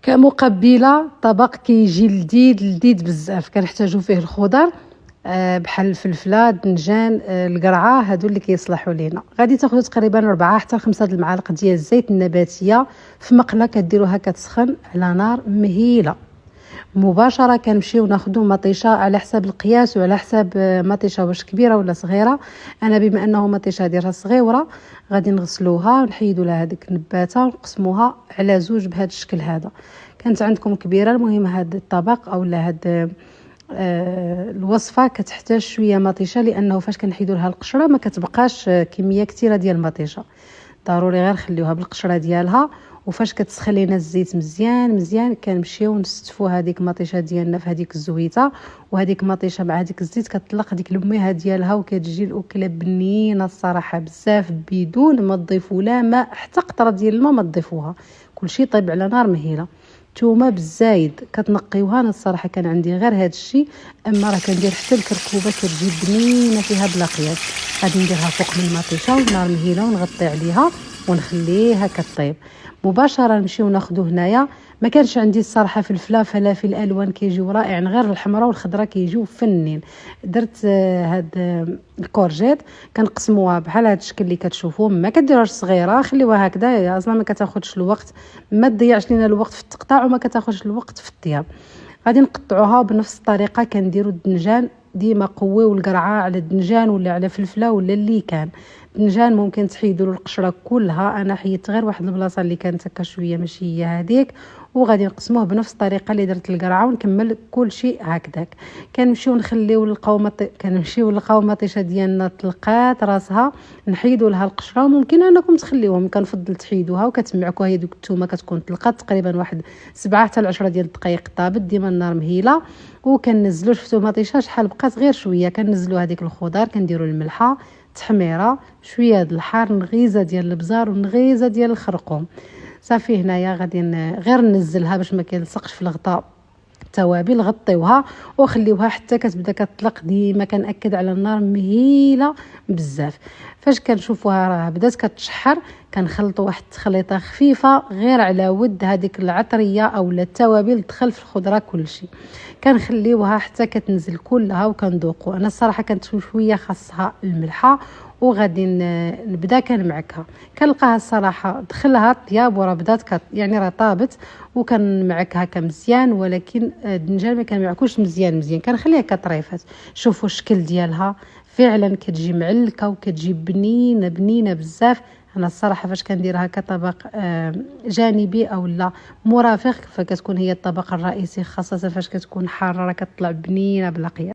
كمقبله طبق كيجي لذيذ بزاف. كنحتاجو فيه الخضر بحال الفلفله، الدنجان، القرعه، هادو اللي كيصلحوا لينا. غادي تاخذوا تقريبا 4 حتى 5 د المعالق ديال الزيت النباتيه في مقله كديروها كتسخن على نار مهيله. مباشره كنمشيو ناخذوا مطيشه على حساب القياس وعلى حساب مطيشه واش كبيره ولا صغيره. انا بما انه مطيشه ديالها صغيره غادي نغسلوها ونحيدوا لها هذيك النباته ونقسموها على زوج بهذا الشكل هذا. كانت عندكم كبيره المهم هذا الطبق او هذا الوصفه كتحتاج شويه مطيشه، لانه فاش كنحيدوا لها القشره ما كتبقاش كميه كثيره ديال المطيشه، ضروري غير خليوها بالقشره ديالها. وفاش كتسخن لينا الزيت مزيان كنمشيو نستفوا هذيك المطيشه ديالنا في هذيك الزويته، وهذيك المطيشه مع هذيك الزيت كتطلق هذيك الميها ديالها وكتجي الاكله بنينه الصراحه بزاف، بدون ما تضيفوا لا ماء حتى قطره ديال الماء ما تضيفوها، كلشي طيب على نار مهيله. تومه بالزايد كتنقيوها. انا الصراحه كان عندي غير هذا الشيء، اما راه كندير حتى الكركوبه كتجي بنينه فيها بلا قياس. غادي نديرها فوق من المطيشه ونار مهيله ونغطي عليها ونخليها كطيب. مباشره نمشيو ناخذو هنايا. ما كانش عندي الصراحه فلافل الوان كيجيو رائع، غير الحمراء والخضراء كيجيو فنين. درت هاد الكورجيت كنقسموها بحال هاد الشكل اللي كتشوفوا، ما كديروهاش صغيره، خليوها هكذا اصلا ما كتاخذش الوقت، ما تضيعش لينا الوقت في التقطاع وما كتاخذش الوقت في الطياب. غادي نقطعوها بنفس الطريقه. كنديروا الدنجان ديما قويو القرعه على الدنجان ولا على فلفله ولا اللي كان. الدنجان ممكن تحيدوا له القشره كلها، انا حيدت غير واحد البلاصه اللي كانت هكا شويه ماشي هي هذيك، وغادي نقسموه بنفس الطريقه اللي درت القرعه ونكمل كل شيء هكذاك. كنمشيو نلقاو مطيشه ديالنا طلقات راسها، نحيدوا لها القشره، وممكن انكم تخليوهم، كنفضل تحيدوها وكتمعكوها. هي دوك الثومه كتكون طلقات تقريبا واحد 7 حتى 10 ديال الدقائق طابت، ديما النار مهيله. وكنزلوا شفتوا مطيشه شحال بقات غير شويه، كنزلوا هذيك الخضر، كنديروا الملحه، تحميره، شويه د الحار، نغيزه ديال البزار ونغيزه ديال الخرقوم. صافي هنايا غادي غير ننزلها باش ما كيلصقش في الغطاء التوابل. غطيوها وخليوها حتى كتبدا كتطلق، ديما كنأكد على النار مهيله بزاف. فاش كنشوفوها راه بدات كتشحر كنخلطوا واحد التخليطه خفيفه غير على ود هذيك العطريه او التوابل دخل في الخضره كلشي. كنخليوها حتى كتنزل كلها وكنذوقوا. انا الصراحه كانت شويه خاصها الملحه، وغادي نبدا كنمعكها. كنلقاها الصراحه دخلها الطياب وراه بدات يعني راه طابت، وكنمعكها كمزيان، ولكن الدنجان ما كنمعكوش مزيان كنخليها كطريفات. شوفوا الشكل ديالها فعلا كتجي معلكه وكتجي بنينه بزاف. انا الصراحه فاش كنديرها كطبق جانبي او لا مرافق، فكتكون هي الطبق الرئيسي، خاصه فاش كتكون حاره كتطلع بنينه بلا قياس.